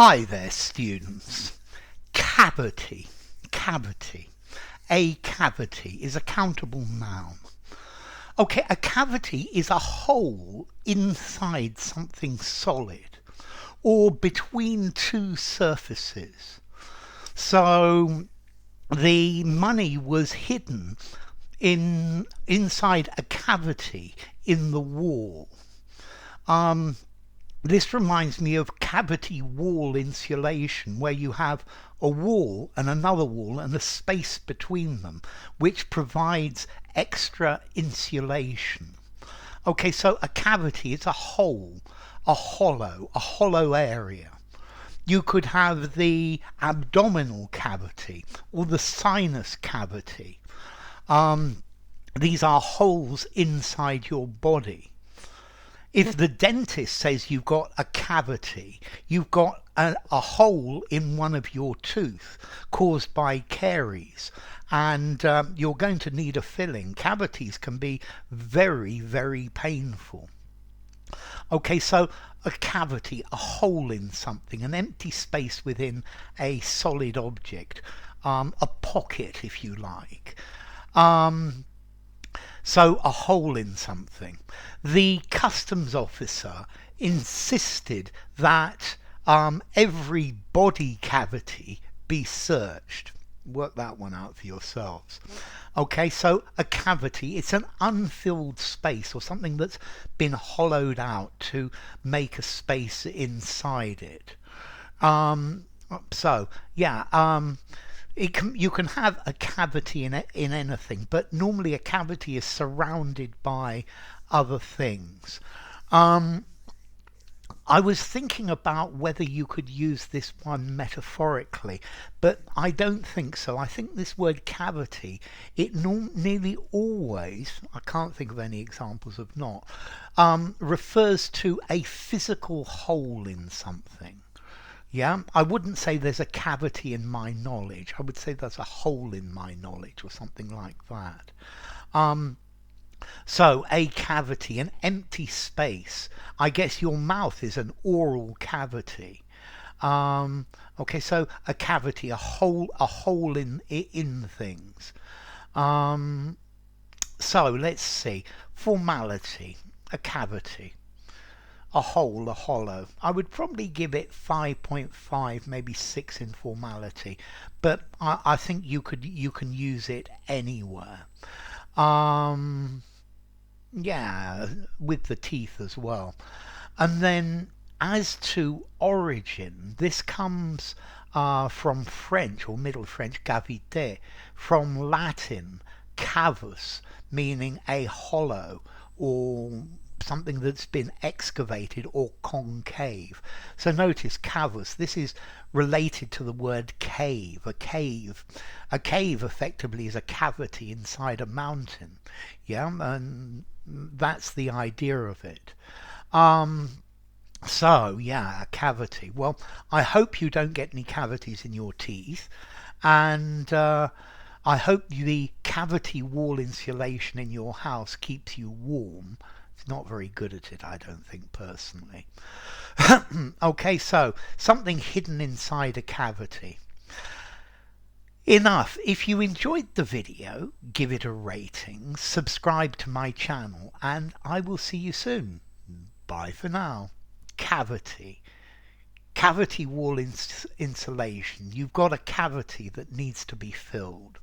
Hi there, students. Cavity. Cavity. A cavity is a countable noun. Okay, a cavity is a hole inside something solid or between two surfaces. So the money was hidden inside a cavity in the wall. This reminds me of cavity wall insulation, where you have a wall and another wall and a space between them, which provides extra insulation. Okay, so a cavity is a hole, a hollow area. You could have the abdominal cavity or the sinus cavity. These are holes inside your body. If the dentist says you've got a cavity, you've got a hole in one of your teeth caused by caries, and you're going to need a filling. Cavities can be very, very painful. Okay, so a cavity, a hole in something, an empty space within a solid object, a pocket if you like. So a hole in something. The customs officer insisted that every body cavity be searched. Work that one out for yourselves. Okay, so a cavity, it's an unfilled space or something that's been hollowed out to make a space inside it. You can have a cavity in anything, but normally a cavity is surrounded by other things. I was thinking about whether you could use this one metaphorically, but I don't think so. I think this word cavity, it nearly always, I can't think of any examples of not, refers to a physical hole in something. Yeah, I wouldn't say there's a cavity in my knowledge. I would say there's a hole in my knowledge or something like that. So a cavity, an empty space. I guess your mouth is an oral cavity. Okay, so a cavity, a hole in things. So let's see. Formality, a cavity. A hole, a hollow. I would probably give it 5.5, maybe 6 in formality, but I think you can use it anywhere. Yeah, with the teeth as well. And then as to origin, this comes from French or Middle French cavité, from Latin cavus, meaning a hollow or something that's been excavated or concave. So notice cavus, this is related to the word cave. A cave effectively is a cavity inside a mountain. Yeah, and that's the idea of it. So yeah, a cavity. Well, I hope you don't get any cavities in your teeth, and I hope the cavity wall insulation in your house keeps you warm. It's not very good at it, I don't think, personally. Okay, so something hidden inside a cavity. Enough. If you enjoyed the video, give it a rating, subscribe to my channel, and I will see you soon. Bye for now. Cavity. Cavity wall insulation. You've got a cavity that needs to be filled.